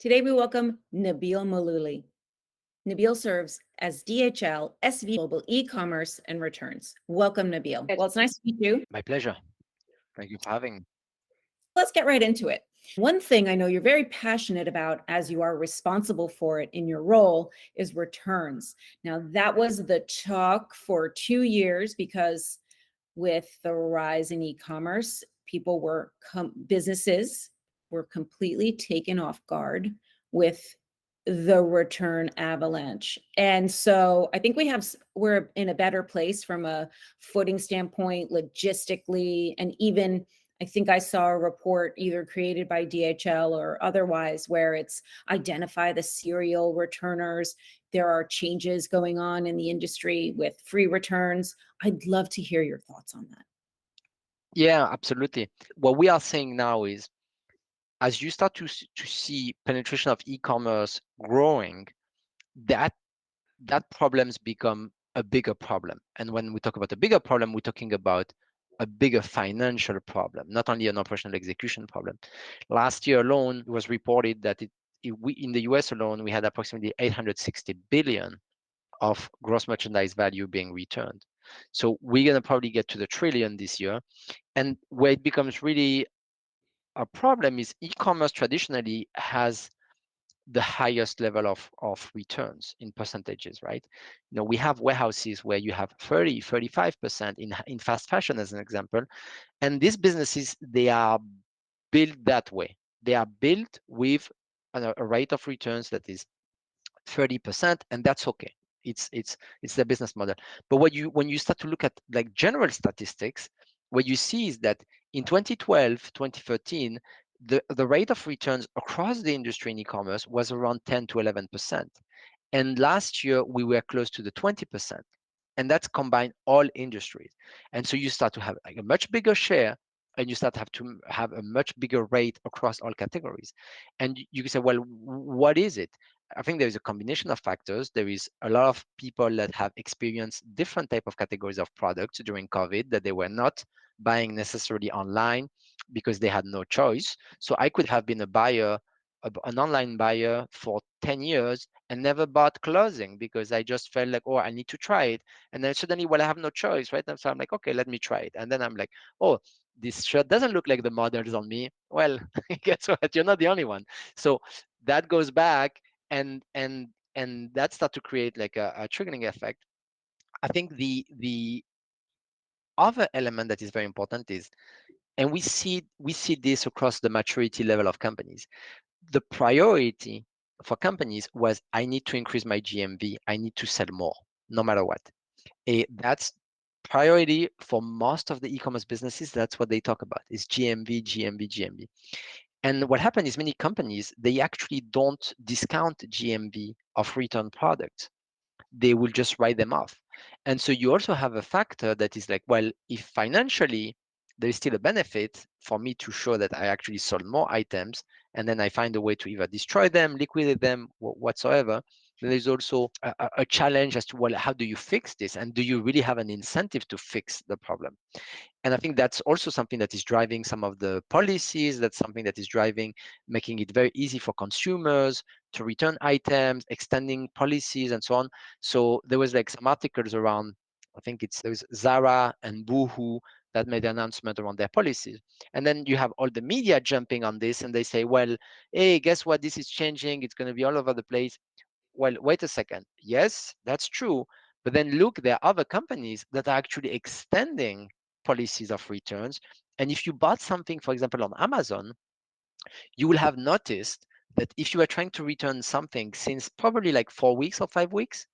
Today we welcome Nabil Malouli. Nabil serves as DHL SVP Global E-commerce and Returns. Welcome, Nabil. Well, it's nice to meet you. My pleasure. Thank you for having me. Let's get right into it. One thing I know you're very passionate about, as you are responsible for it in your role, is returns. Now, that was the talk for 2 years because with the rise in e-commerce, businesses were completely taken off guard with the return avalanche. And so I think we're in a better place from a footing standpoint, logistically, and even I think I saw a report either created by DHL or otherwise where it's identify the serial returners. There are changes going on in the industry with free returns. I'd love to hear your thoughts on that. Yeah, absolutely. What we are saying now is, as you start to see penetration of e-commerce growing, that problems become a bigger problem. And when we talk about a bigger problem, we're talking about a bigger financial problem, not only an operational execution problem. Last year alone, it was reported that in the US alone, we had approximately 860 billion of gross merchandise value being returned. So we're going to probably get to the trillion this year. And where it becomes really a problem is e-commerce traditionally has the highest level of returns in percentages, right? We have warehouses where you have 30, 35% in fast fashion, as an example. And these businesses, they are built that way. They are built with a rate of returns that is 30%, and that's okay. It's the business model. But when you start to look at like general statistics, what you see is that in 2012, 2013, the rate of returns across the industry in e-commerce was around 10 to 11%. And last year we were close to the 20%. And that's combined all industries. And so you start to have like a much bigger share, and you start to have a much bigger rate across all categories. And you can say, well, what is it? I think there is a combination of factors. There is a lot of people that have experienced different type of categories of products during COVID that they were not buying necessarily online because they had no choice. So I could have been a buyer, an online buyer for 10 years and never bought clothing because I just felt like, oh, I need to try it. And then suddenly, well, I have no choice, right? And so I'm like, okay, let me try it. And then I'm like, oh, this shirt doesn't look like the models on me. Well, guess what? You're not the only one. So that goes back and that start to create like a triggering effect. I think the other element that is very important is, and we see this across the maturity level of companies. The priority for companies was, I need to increase my GMV. I need to sell more, no matter what. That's priority for most of the e-commerce businesses. That's what they talk about, is GMV, GMV, GMV. And what happened is many companies, they actually don't discount GMV of return products. They will just write them off. And so you also have a factor that is like, well, if financially there is still a benefit for me to show that I actually sold more items, and then I find a way to either destroy them, liquidate them, whatsoever, then there's also a challenge as to, well, how do you fix this? And do you really have an incentive to fix the problem? And I think that's also something that is driving some of the policies. That's something that is driving, making it very easy for consumers to return items, extending policies, and so on. So there was like some articles around, I think there was Zara and Boohoo that made an announcement around their policies. And then you have all the media jumping on this, and they say, well, hey, guess what? This is changing. It's going to be all over the place. Well, wait a second. Yes, that's true. But then look, there are other companies that are actually extending policies of returns. And if you bought something, for example, on Amazon, you will have noticed that if you are trying to return something since probably like 4 weeks or 5 weeks,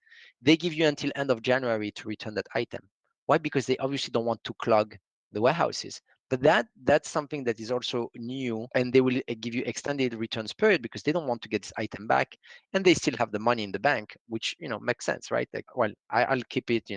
they give you until end of January to return that item. Why? Because they obviously don't want to clog the warehouses. But that's something that is also new, and they will give you extended returns period because they don't want to get this item back, and they still have the money in the bank, which makes sense, right? Like, well, I'll keep it,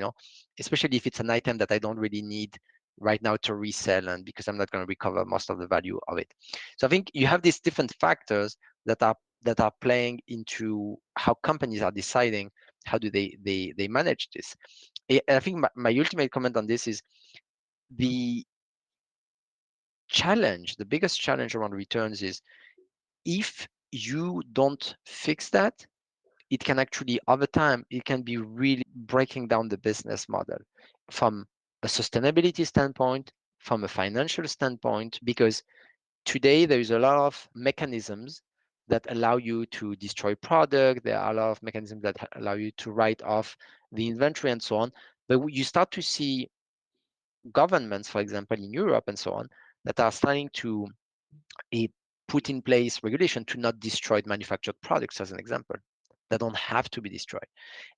especially if it's an item that I don't really need right now to resell, and because I'm not going to recover most of the value of it. So I think you have these different factors that are playing into how companies are deciding how do they manage this. I think my ultimate comment on this is the challenge, the biggest challenge around returns is, if you don't fix that, it can actually, over time, it can be really breaking down the business model from a sustainability standpoint, from a financial standpoint, because today there is a lot of mechanisms that allow you to destroy product. There are a lot of mechanisms that allow you to write off the inventory and so on. But you start to see governments, for example, in Europe and so on, that are starting to put in place regulation to not destroy manufactured products, as an example, that don't have to be destroyed.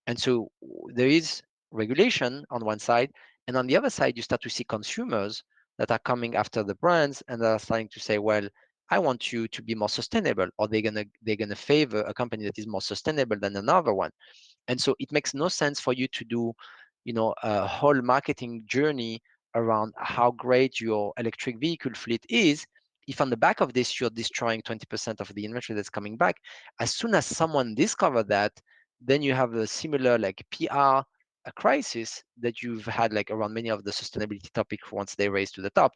And so there is regulation on one side, and on the other side, you start to see consumers that are coming after the brands and are starting to say, well, I want you to be more sustainable, or they're gonna favor a company that is more sustainable than another one. And so it makes no sense for you to do, a whole marketing journey around how great your electric vehicle fleet is if on the back of this you're destroying 20% of the inventory that's coming back. As soon as someone discovers that, then you have a similar like PR crisis that you've had like around many of the sustainability topics once they raise to the top.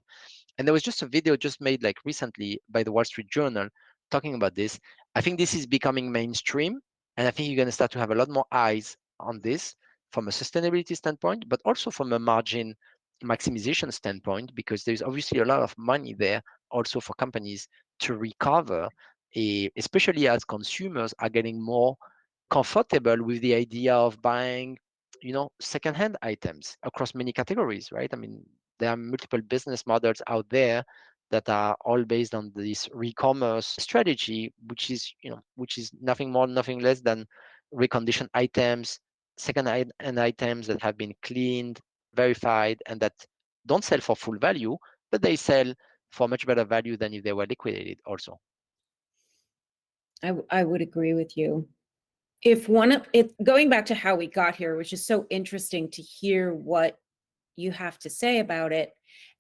And there was just a video just made like recently by the Wall Street Journal talking about this. I think this is becoming mainstream, and I think you're going to start to have a lot more eyes on this from a sustainability standpoint, but also from a margin maximization standpoint, because there's obviously a lot of money there also for companies to recover, especially as consumers are getting more comfortable with the idea of buying, secondhand items across many categories, right? I mean, there are multiple business models out there that are all based on this e-commerce strategy, which is nothing more, nothing less than reconditioned items, second-hand items that have been cleaned, verified, and that don't sell for full value, but they sell for much better value than if they were liquidated also. I would agree with you. If one of it, going back to how we got here, which is so interesting to hear what you have to say about it,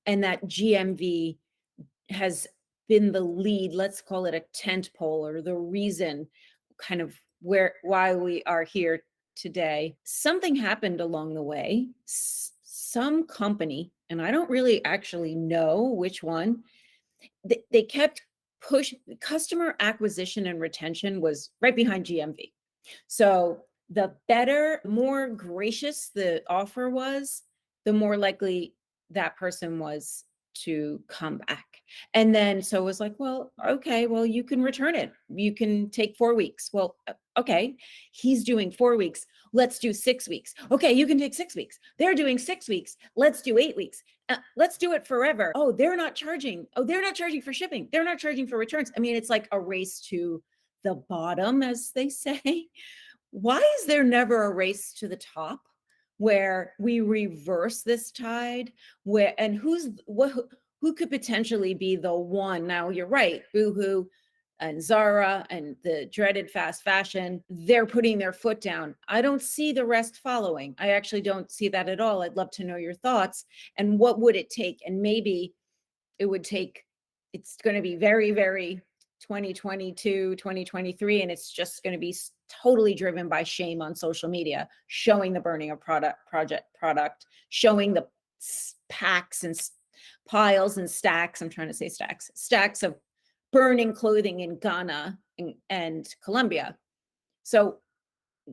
and that GMV has been the lead, let's call it a tent pole, or the reason kind of why we are here today. Something happened along the way. Some company, and I don't really actually know which one, they kept customer acquisition and retention was right behind GMV. So the better, more gracious the offer was, the more likely that person was to come back. And then so it was like, well, okay, well, you can return it. You can take 4 weeks. Well, okay, he's doing 4 weeks. Let's do 6 weeks. Okay, you can take 6 weeks. They're doing 6 weeks. Let's do 8 weeks. Let's do it forever. Oh, they're not charging. Oh, they're not charging for shipping. They're not charging for returns. I mean, it's like a race to the bottom, as they say. Why is there never a race to the top where we reverse this tide? And who could potentially be the one? Now you're right, Boohoo and Zara and the dreaded fast fashion, they're putting their foot down. I don't see the rest following. I actually don't see that at all. I'd love to know your thoughts. And what would it take? And maybe it would take, it's going to be very, very 2022, 2023, and it's just going to be totally driven by shame on social media, showing the burning of product, showing the packs and piles and stacks. I'm trying to say stacks of burning clothing in Ghana and Colombia. So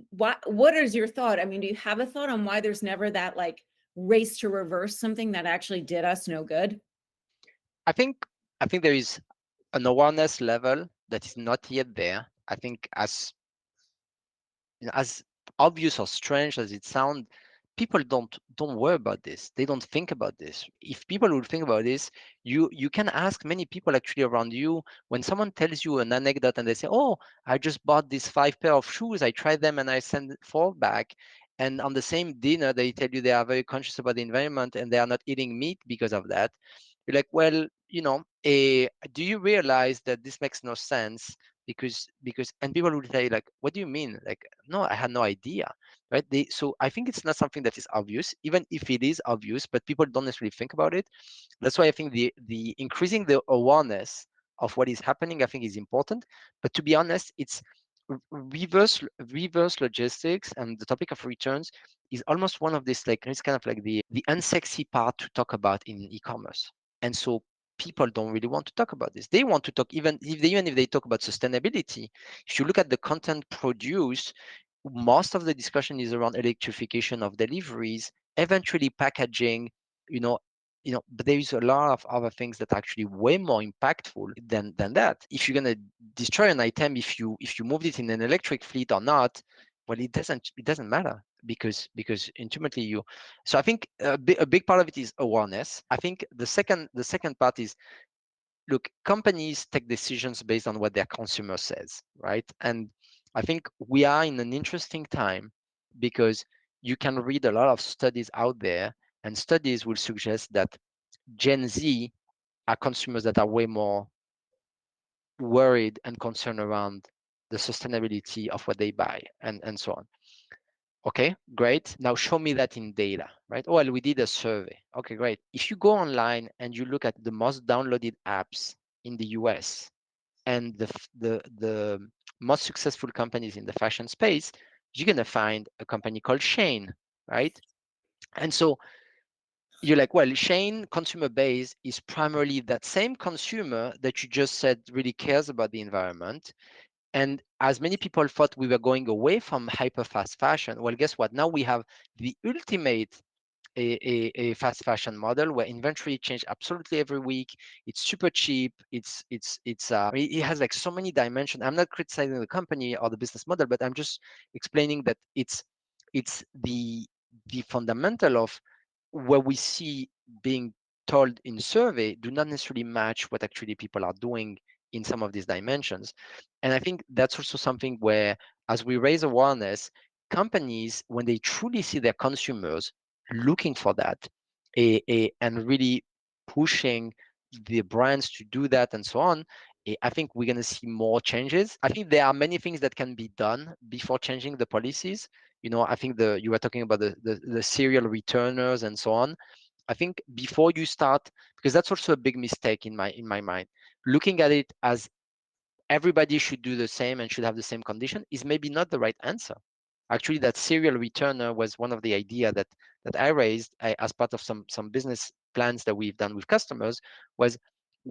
what is your thought? I mean, do you have a thought on why there's never that like race to reverse something that actually did us no good? I think there is an awareness level that is not yet there. I think as obvious or strange as it sounds, people don't worry about this. They don't think about this. If people would think about this, you can ask many people actually around you. When someone tells you an anecdote and they say, oh, I just bought these 5 pair of shoes, I tried them and I sent 4 back, and on the same dinner they tell you they are very conscious about the environment and they are not eating meat because of that, you're like, well, do you realize that this makes no sense? Because and people will say like, what do you mean? Like, no, I had no idea, right? So I think it's not something that is obvious, even if it is obvious, but people don't necessarily think about it. That's why I think the increasing the awareness of what is happening, I think, is important. But to be honest, it's reverse logistics, and the topic of returns is almost one of this, like, it's kind of like the unsexy part to talk about in e-commerce. And so people don't really want to talk about this. They want to talk, even if they talk about sustainability. If you look at the content produced, most of the discussion is around electrification of deliveries, eventually packaging, you know, but there is a lot of other things that are actually way more impactful than that. If you're gonna destroy an item, if you moved it in an electric fleet or not, well, it doesn't matter, because ultimately you. So I think a big part of it is awareness. I think the second part is, look, companies take decisions based on what their consumer says, right? And I think we are in an interesting time, because you can read a lot of studies out there, and studies will suggest that Gen Z are consumers that are way more worried and concerned around the sustainability of what they buy, and so on. Okay, great. Now show me that in data, right? Well, we did a survey. Okay, great. If you go online and you look at the most downloaded apps in the US, and the most successful companies in the fashion space, you're gonna find a company called Shane, right? And so you're like, well, Shane consumer base is primarily that same consumer that you just said really cares about the environment. And as many people thought we were going away from hyper fast fashion, well, guess what? Now we have the ultimate a fast fashion model where inventory change absolutely every week. It's super cheap. It has like so many dimensions. I'm not criticizing the company or the business model, but I'm just explaining that it's the fundamental of what we see being told in survey do not necessarily match what actually people are doing in some of these dimensions. And I think that's also something where, as we raise awareness, companies, when they truly see their consumers looking for that, and really pushing the brands to do that and so on, I think we're going to see more changes. I think there are many things that can be done before changing the policies. I think you were talking about the serial returners and so on. I think before you start, because that's also a big mistake in my mind, looking at it as everybody should do the same and should have the same condition is maybe not the right answer. Actually, that serial returner was one of the idea that I raised as part of some business plans that we've done with customers. Was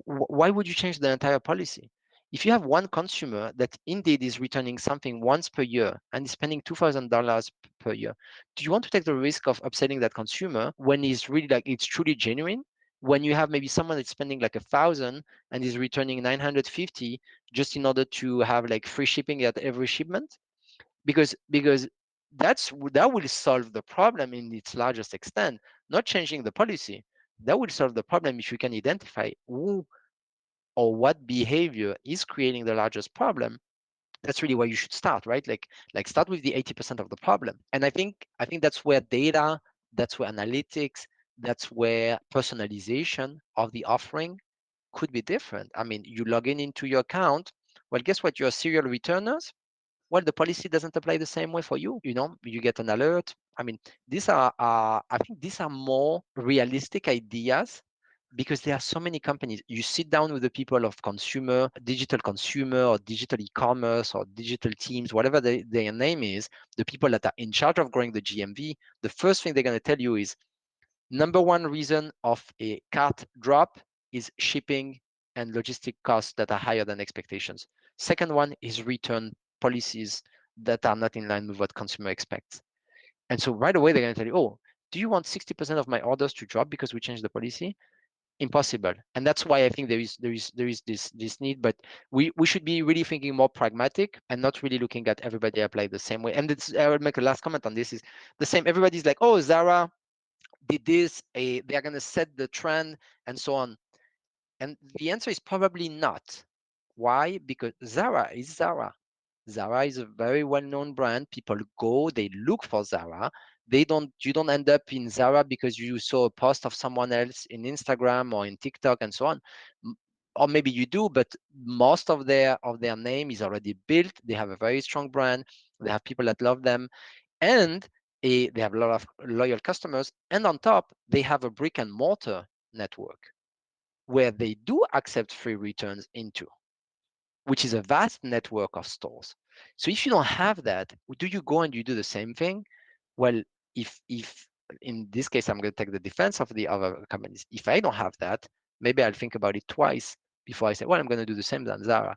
why would you change the entire policy? If you have one consumer that indeed is returning something once per year and is spending $2,000 per year, do you want to take the risk of upselling that consumer when he's really like it's truly genuine? When you have maybe someone that's spending like 1,000 and is returning 950 just in order to have like free shipping at every shipment, because that will solve the problem in its largest extent, not changing the policy. That will solve the problem if you can identify who or what behavior is creating the largest problem. That's really where you should start, right? Like start with the 80% of the problem. And I think that's where data, that's where analytics, that's where personalization of the offering could be different. I mean, you log into your account. Well, guess what? Your serial returners, well, the policy doesn't apply the same way for you. You get an alert. I mean, I think these are more realistic ideas, because there are so many companies. You sit down with the people of digital consumer, or digital e-commerce, or digital teams, whatever their name is, the people that are in charge of growing the GMV, the first thing they're going to tell you is, number one reason of a cart drop is shipping and logistic costs that are higher than expectations. Second one is return policies that are not in line with what consumer expects. And so right away, they're going to tell you, oh, do you want 60% of my orders to drop because we changed the policy? Impossible. And that's why I think there is this need, but we should be really thinking more pragmatic and not really looking at everybody apply the same way. And I will make a last comment on this, is the same. Everybody's like, oh, Zara did this, they're going to set the trend and so on. And the answer is probably not. Why? Because Zara is Zara. Zara is a very well-known brand. People go, they look for Zara. You don't end up in Zara because you saw a post of someone else in Instagram or in TikTok and so on. Or maybe you do, but most of their name is already built. They have a very strong brand. They have people that love them, and they have a lot of loyal customers. And on top, they have a brick and mortar network where they do accept free returns into, which is a vast network of stores. So if you don't have that, do you go and you do the same thing? Well, if in this case, I'm going to take the defense of the other companies. If I don't have that, maybe I'll think about it twice before I say, well, I'm going to do the same than Zara.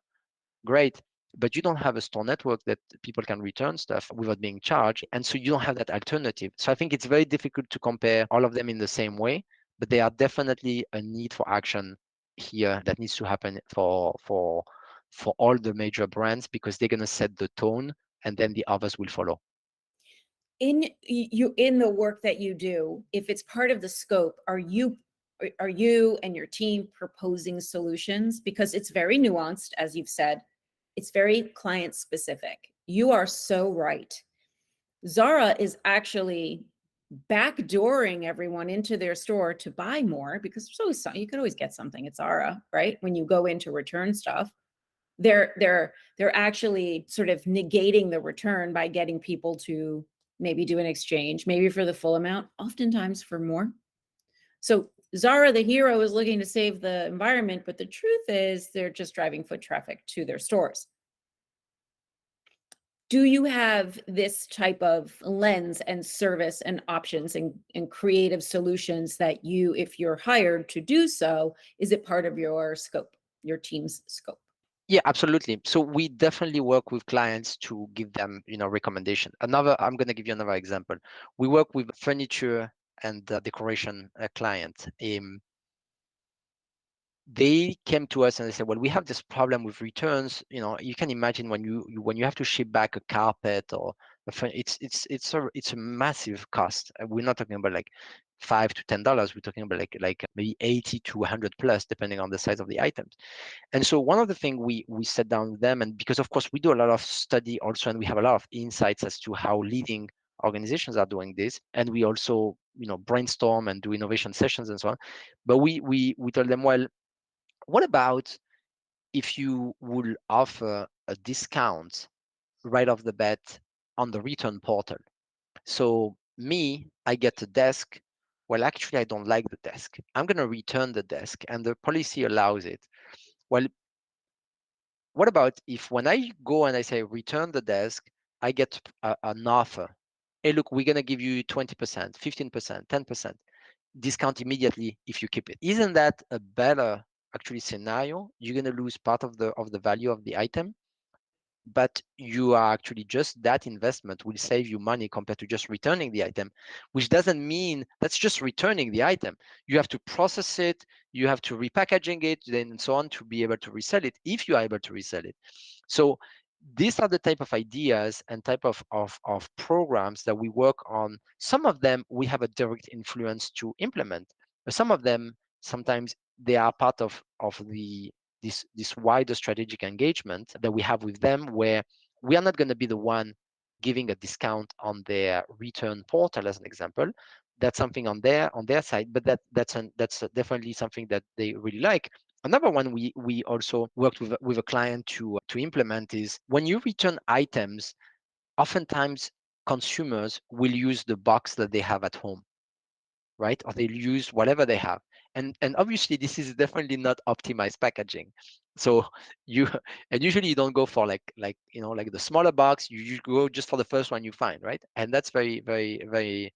Great. But you don't have a store network that people can return stuff without being charged. And so you don't have that alternative. So I think it's very difficult to compare all of them in the same way, but there are definitely a need for action here that needs to happen for all the major brands, because they're going to set the tone and then the others will follow. In the work that you do, if it's part of the scope, are you and your team proposing solutions? Because it's very nuanced, as you've said. It's very client specific. You are so right. Zara is actually backdooring everyone into their store to buy more, because there's always you could always get something at Zara, right? When you go in to return stuff, they're actually sort of negating the return by getting people to maybe do an exchange, maybe for the full amount, oftentimes for more. So Zara, the hero, is looking to save the environment, but the truth is they're just driving foot traffic to their stores. Do you have this type of lens and service and options and creative solutions that you, if you're hired to do so, is it part of your scope, your team's scope? Yeah, absolutely. So we definitely work with clients to give them, recommendation. I'm going to give you another example. We work with furniture and decoration client. They came to us and they said, well, we have this problem with returns. You can imagine when you have to ship back a carpet or it's a massive cost. We're not talking about like $5 to $10. We're talking about like maybe 80 to 100 plus, depending on the size of the items. And so one of the things we sat down with them, and because of course we do a lot of study also, and we have a lot of insights as to how leading organizations are doing this, and we also brainstorm and do innovation sessions and so on. But we told them, well, what about if you would offer a discount right off the bat on the return portal? So I get a desk. Well, actually, I don't like the desk. I'm going to return the desk, and the policy allows it. Well, what about if when I go and I say return the desk, I get an offer? Hey, look, we're going to give you 20%, 15%, 10% discount immediately if you keep it. Isn't that a better actually scenario? You're going to lose part of the value of the item, but you are actually just that investment will save you money compared to just returning the item, which doesn't mean that's just returning the item. You have to process it, you have to repackaging it, then and so on to be able to resell it if you are able to resell it. So these are the type of ideas and type of programs that we work on. Some of them we have a direct influence to implement, but some of them sometimes they are part of this wider strategic engagement that we have with them, where we are not going to be the one giving a discount on their return portal, as an example. That's something on their side, but that's definitely something that they really like. Another one we also worked with a client to implement is when you return items, oftentimes consumers will use the box that they have at home, right? Or they'll use whatever they have. And obviously this is definitely not optimized packaging. So usually you don't go for like the smaller box, you go just for the first one you find, right? And that's very, very, very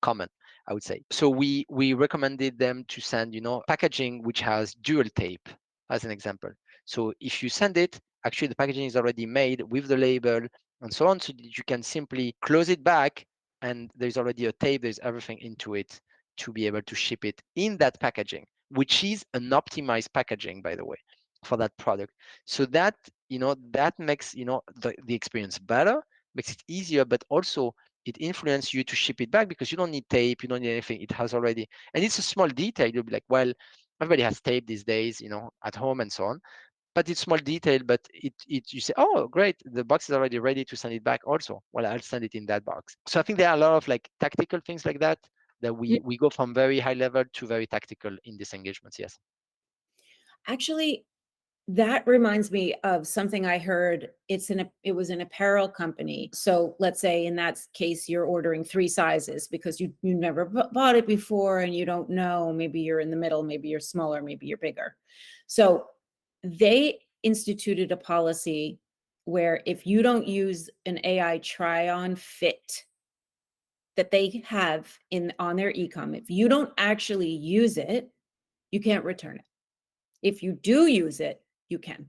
common, I would say. So we recommended them to send, packaging which has dual tape, as an example. So if you send it, actually the packaging is already made with the label and so on, so that you can simply close it back and there's already a tape, there's everything into it to be able to ship it in that packaging, which is an optimized packaging, by the way, for that product. So that, that makes, the experience better, makes it easier, but also it influences you to ship it back because you don't need tape, you don't need anything. It has already, and it's a small detail. You'll be like, well, everybody has tape these days, at home and so on. But it's small detail, but you say, oh, great, the box is already ready to send it back also. Well, I'll send it in that box. So I think there are a lot of like tactical things like that we go from very high level to very tactical in these engagements. Yes. Actually, that reminds me of something I heard. It was an apparel company. So let's say in that case, you're ordering 3 sizes because you never bought it before and you don't know, maybe you're in the middle, maybe you're smaller, maybe you're bigger. So they instituted a policy where if you don't use an AI try on fit that they have on their e-com, if you don't actually use it, you can't return it. If you do use it, you can.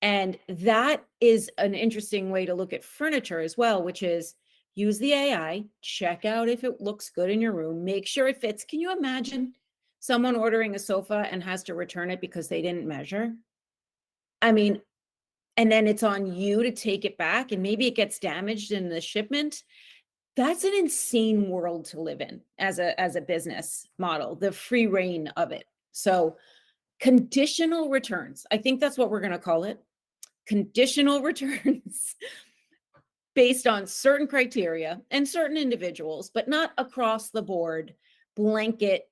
And that is an interesting way to look at furniture as well, which is use the AI, check out if it looks good in your room, make sure it fits. Can you imagine someone ordering a sofa and has to return it because they didn't measure? I mean, and then it's on you to take it back and maybe it gets damaged in the shipment. That's an insane world to live in as a business model, the free reign of it. So conditional returns, I think that's what we're going to call it. Conditional returns based on certain criteria and certain individuals, but not across the board blanket.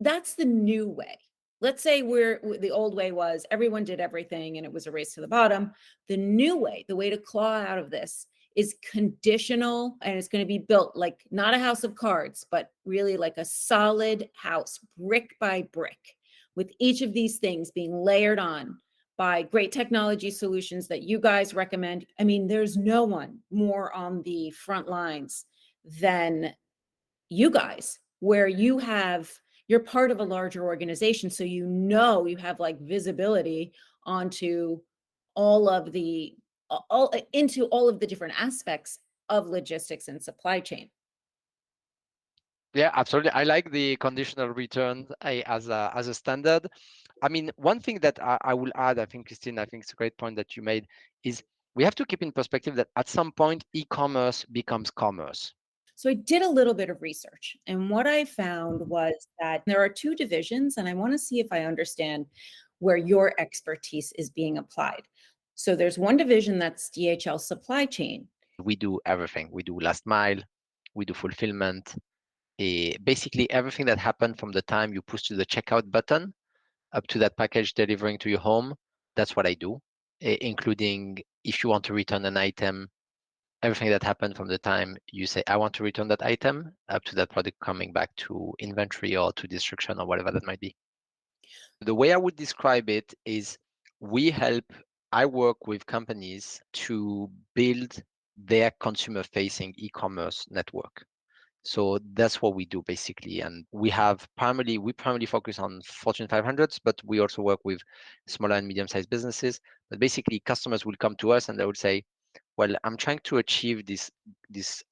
That's the new way. Let's say the old way was everyone did everything and it was a race to the bottom. The new way, the way to claw out of this is conditional, and it's going to be built like not a house of cards, but really like a solid house, brick by brick, with each of these things being layered on by great technology solutions that you guys recommend. I mean, there's no one more on the front lines than you guys, where you're part of a larger organization. So you have like visibility onto all of the all of the different aspects of logistics and supply chain. Yeah, absolutely. I like the conditional return as a standard. I mean, one thing that I will add, I think, Christine, I think it's a great point that you made, is we have to keep in perspective that at some point, e-commerce becomes commerce. So I did a little bit of research, and what I found was that there are two divisions, and I want to see if I understand where your expertise is being applied. So there's one division that's DHL Supply Chain. We do everything. We do last mile, we do fulfillment, basically everything that happened from the time you push to the checkout button up to that package delivering to your home. That's what I do, including if you want to return an item, everything that happened from the time you say, I want to return that item, up to that product coming back to inventory or to destruction or whatever that might be. The way I would describe it is I work with companies to build their consumer-facing e-commerce network. So that's what we do basically. And we primarily focus on Fortune 500s, but we also work with smaller and medium-sized businesses. But basically customers will come to us and they would say, well, I'm trying to achieve these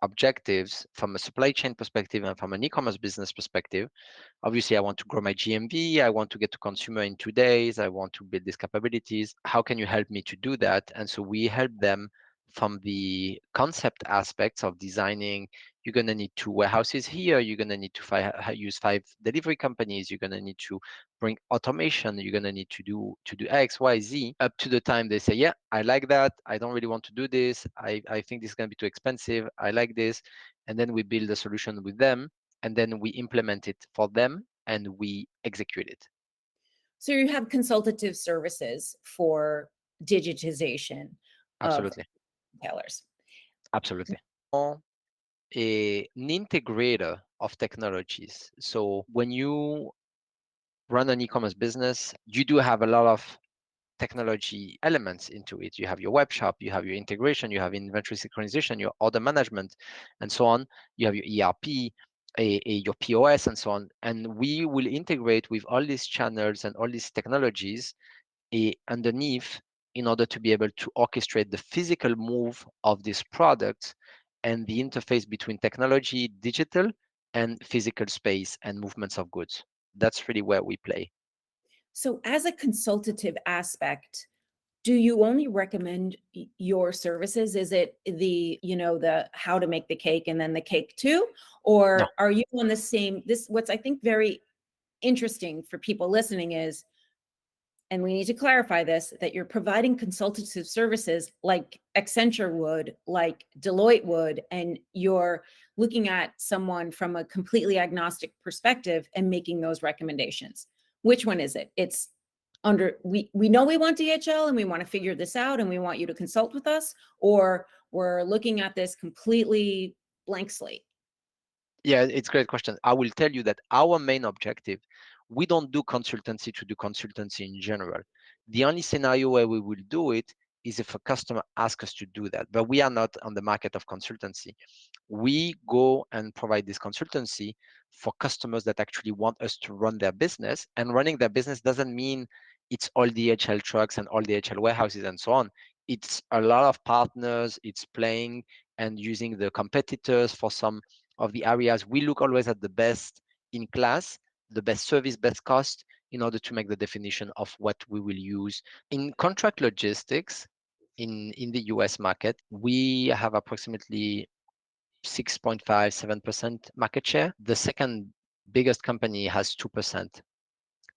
objectives from a supply chain perspective and from an e-commerce business perspective. Obviously, I want to grow my GMV. I want to get to consumer in 2 days. I want to build these capabilities. How can you help me to do that? And so we help them from the concept aspects of designing. You're going to need 2 warehouses here. You're going to need to use 5 delivery companies. You're going to need to bring automation. You're going to need to do X, Y, Z, up to the time they say, yeah, I like that. I don't really want to do this. I think this is going to be too expensive. I like this. And then we build a solution with them, and then we implement it for them and we execute it. So you have consultative services for digitization Absolutely. of retailers. Absolutely. An integrator of technologies. So when you run an e-commerce business, you do have a lot of technology elements into it. You have your web shop, you have your integration, you have inventory synchronization, your order management, and so on. You have your ERP, your POS, and so on. And we will integrate with all these channels and all these technologies underneath in order to be able to orchestrate the physical move of these products and the interface between technology, digital, and physical space and movements of goods. That's really where we play. So as a consultative aspect, do you only recommend your services? Is it the how to make the cake and then the cake too? Or No. are you on the same, what's I think very interesting for people listening is, and we need to clarify this, that you're providing consultative services like Accenture would, like Deloitte would, and you're looking at someone from a completely agnostic perspective and making those recommendations. Which one is it? It's we know we want DHL and we want to figure this out and we want you to consult with us, or we're looking at this completely blank slate? Yeah, it's a great question. I will tell you that our main objective, we don't do consultancy to do consultancy in general. The only scenario where we will do it is if a customer asks us to do that. But we are not on the market of consultancy. We go and provide this consultancy for customers that actually want us to run their business. And running their business doesn't mean it's all DHL trucks and all DHL warehouses and so on. It's a lot of partners, it's playing and using the competitors for some of the areas. We look always at the best in class, the best service, best cost, in order to make the definition of what we will use. In contract logistics, in the US market, we have approximately 6.5, 7% market share. The second biggest company has 2%.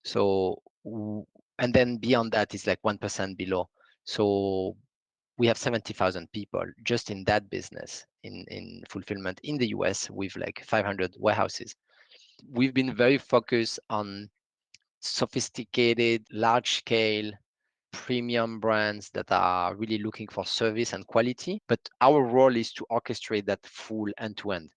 So, and then beyond that is like 1% below. So we have 70,000 people just in that business in fulfillment in the US with like 500 warehouses. We've been very focused on sophisticated, large scale, premium brands that are really looking for service and quality. But our role is to orchestrate that full end to end.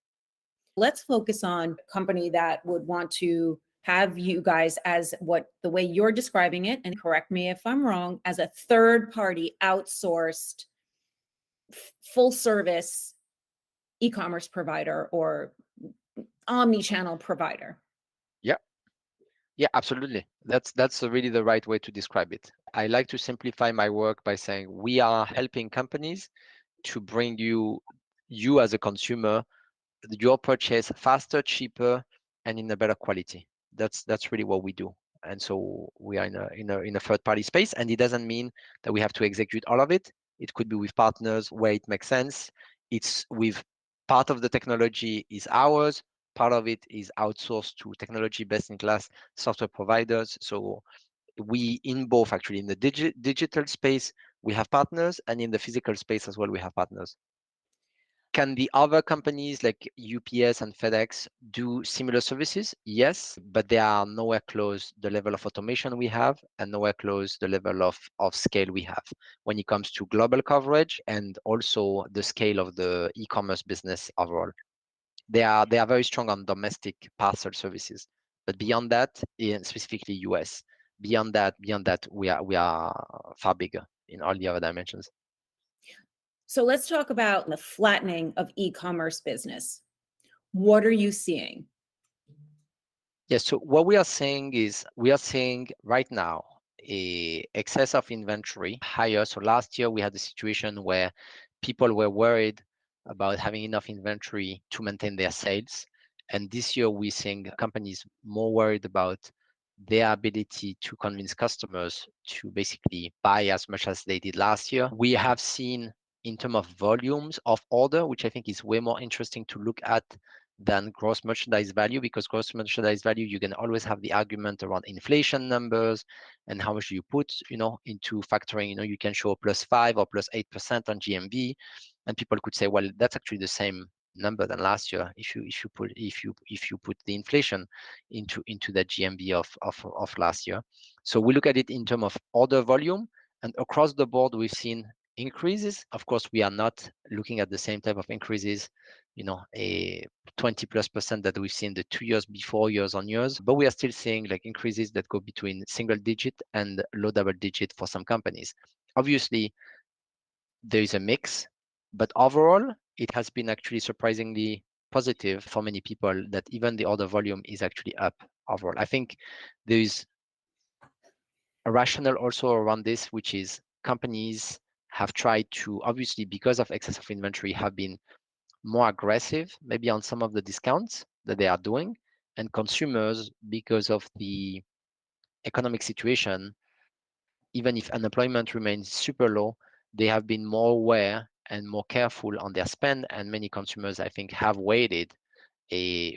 Let's focus on a company that would want to have you guys as the way you're describing it, and correct me if I'm wrong, as a third party outsourced full service e-commerce provider or omni-channel provider. Yeah, absolutely. That's really the right way to describe it. I like to simplify my work by saying we are helping companies to bring you as a consumer your purchase faster, cheaper, and in a better quality. That's really what we do. And so we are in a third party space, and it doesn't mean that we have to execute all of it. It could be with partners where it makes sense. It's with part of the technology is ours, part of it is outsourced to technology best in class software providers. So we in both actually in the digital space we have partners, and in the physical space as well we have partners. Can the other companies like UPS and FedEx do similar services? Yes, but they are nowhere close the level of automation we have and nowhere close the level of scale we have when it comes to global coverage and also the scale of the e-commerce business overall. They are very strong on domestic parcel services, but beyond that, in specifically US, beyond that, we are far bigger in all the other dimensions. So let's talk about the flattening of e-commerce business. What are you seeing? Yes, so what we are saying is right now a excess of inventory higher. So last year we had a situation where people were worried about having enough inventory to maintain their sales. And this year we're seeing companies more worried about their ability to convince customers to basically buy as much as they did last year. We have seen in terms of volumes of order, which I think is way more interesting to look at than gross merchandise value, because gross merchandise value, you can always have the argument around inflation numbers and how much you put, into factoring. You can show +5 or +8% on GMV, and people could say, well, that's actually the same number than last year if you put the inflation into that GMV of last year. So we look at it in terms of order volume, and across the board we've seen increases. Of course, we are not looking at the same type of increases, a 20+% that we've seen the 2 years before, years on years, but we are still seeing like increases that go between single digit and low double digit for some companies. Obviously, there is a mix, but overall, it has been actually surprisingly positive for many people that even the order volume is actually up overall. I think there is a rationale also around this, which is companies have tried to, obviously, because of excess of inventory, have been more aggressive, maybe on some of the discounts that they are doing. And consumers, because of the economic situation, even if unemployment remains super low, they have been more aware and more careful on their spend. And many consumers, I think, have waited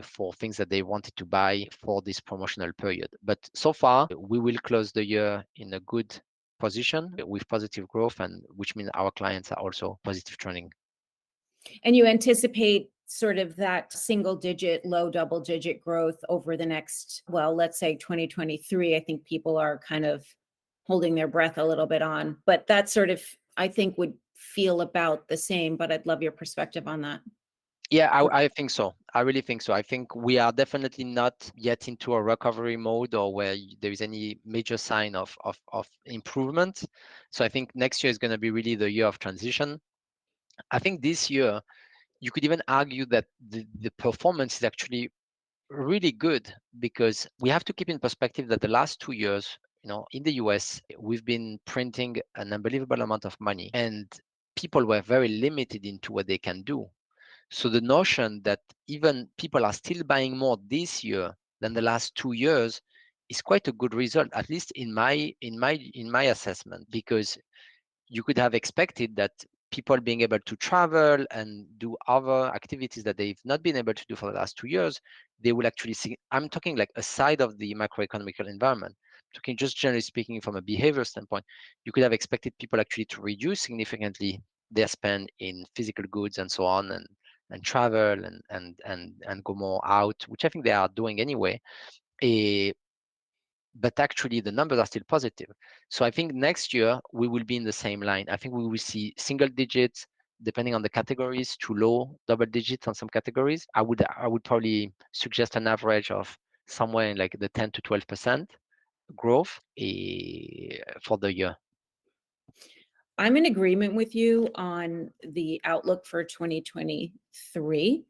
for things that they wanted to buy for this promotional period. But so far, we will close the year in a good position with positive growth, and which means our clients are also positive trending. And you anticipate sort of that single digit, low double digit growth over the next, well, let's say 2023. I think people are kind of holding their breath a little bit on, but that sort of, I think, would feel about the same, but I'd love your perspective on that. Yeah, I think so. I really think so. I think we are definitely not yet into a recovery mode or where there is any major sign of improvement. So I think next year is going to be really the year of transition. I think this year, you could even argue that the performance is actually really good because we have to keep in perspective that the last 2 years, in the US, we've been printing an unbelievable amount of money and people were very limited into what they can do. So the notion that even people are still buying more this year than the last 2 years is quite a good result, at least in my assessment, because you could have expected that people being able to travel and do other activities that they've not been able to do for the last 2 years, they will actually see. I'm talking like aside of the macroeconomic environment, talking just generally speaking from a behavior standpoint, you could have expected people actually to reduce significantly their spend in physical goods and so on, and travel and go more out, which I think they are doing anyway. Eh, but actually the numbers are still positive. So I think next year we will be in the same line. I think we will see single digits, depending on the categories, to low double digits on some categories. I would probably suggest an average of somewhere in like the 10 to 12% growth for the year. I'm in agreement with you on the outlook for 2023.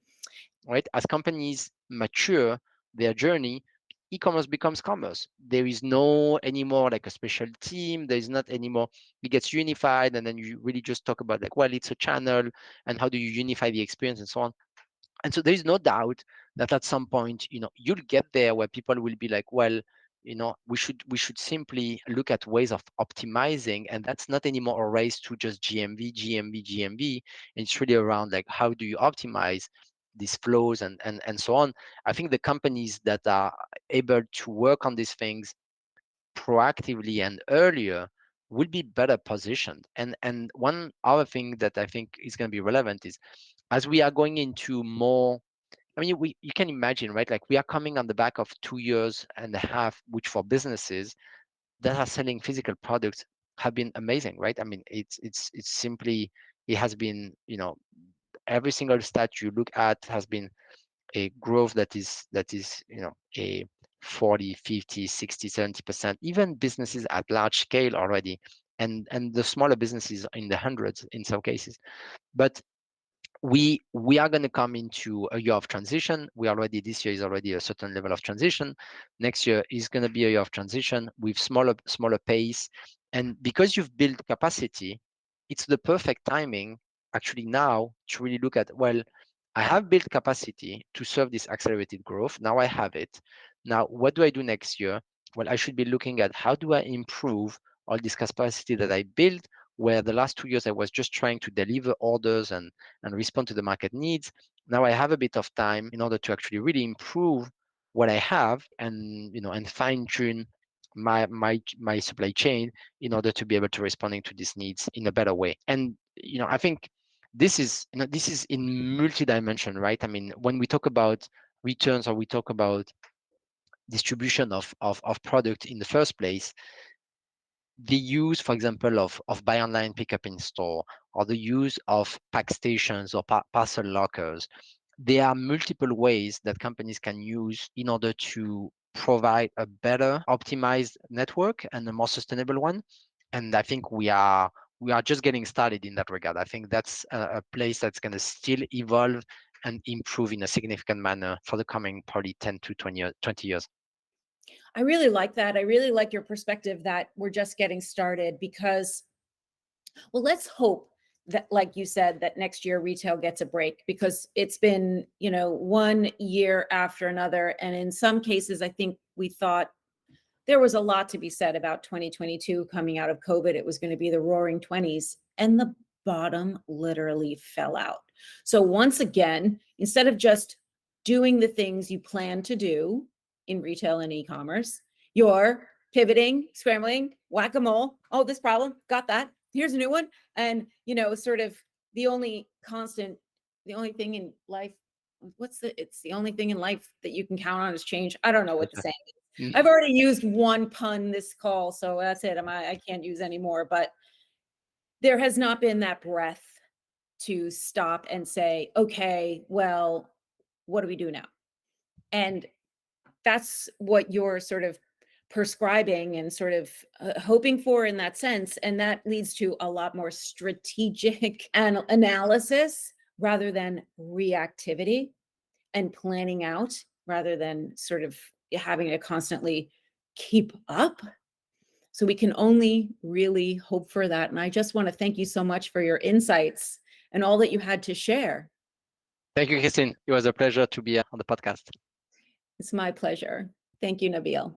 Right? As companies mature their journey, e-commerce becomes commerce. There is no anymore like a special team. There is not anymore. It gets unified, and then you really just talk about like, well, it's a channel, and how do you unify the experience and so on. And so there is no doubt that at some point, you'll get there where people will be like, well, we should simply look at ways of optimizing, and that's not anymore a race to just GMV. And it's really around like, how do you optimize these flows and so on. I think the companies that are able to work on these things proactively and earlier will be better positioned. And one other thing that I think is going to be relevant is, as we are going into more, I mean, you can imagine, right? Like, we are coming on the back of 2 years and a half, which for businesses that are selling physical products have been amazing, right? I mean, it's simply, it has been, every single stat you look at has been a growth that is a 40, 50, 60, 70%. Even businesses at large scale already, and the smaller businesses in the hundreds in some cases. But we are going to come into a year of transition. This year is already a certain level of transition. Next year is going to be a year of transition with smaller pace. And because you've built capacity, it's the perfect timing actually now to really look at, well, I have built capacity to serve this accelerated growth. Now I have it. Now, what do I do next year? Well, I should be looking at, how do I improve all this capacity that I built, where the last 2 years I was just trying to deliver orders and respond to the market needs. Now I have a bit of time in order to actually really improve what I have, and fine tune my supply chain in order to be able to responding to these needs in a better way. And I think this is in multi-dimension, right? I mean, when we talk about returns, or we talk about distribution of product in the first place, the use, for example, of buy online, pick up in store, or the use of pack stations or parcel lockers, there are multiple ways that companies can use in order to provide a better optimized network and a more sustainable one. And I think we are just getting started in that regard. I think that's a place that's going to still evolve and improve in a significant manner for the coming probably 10 to 20 years. I really like that. I really like your perspective that we're just getting started because, well, let's hope that, like you said, that next year retail gets a break, because it's been, 1 year after another. And in some cases, I think we thought there was a lot to be said about 2022 coming out of COVID. It was going to be the roaring 20s, and the bottom literally fell out. So once again, instead of just doing the things you plan to do in retail and e-commerce, you're pivoting, scrambling, whack-a-mole. Oh, this problem, got that. Here's a new one. And, sort of the only constant, the only thing in life, it's the only thing in life that you can count on is change. I don't know what the saying is. I've already used one pun this call, so that's it. I can't use any more, but there has not been that breath to stop and say, okay, well, what do we do now? And that's what you're sort of prescribing and sort of hoping for in that sense. And that leads to a lot more strategic analysis rather than reactivity, and planning out rather than sort of having to constantly keep up. So we can only really hope for that. And I just want to thank you so much for your insights and all that you had to share. Thank you, Christine. It was a pleasure to be on the podcast. It's my pleasure. Thank you, Nabil.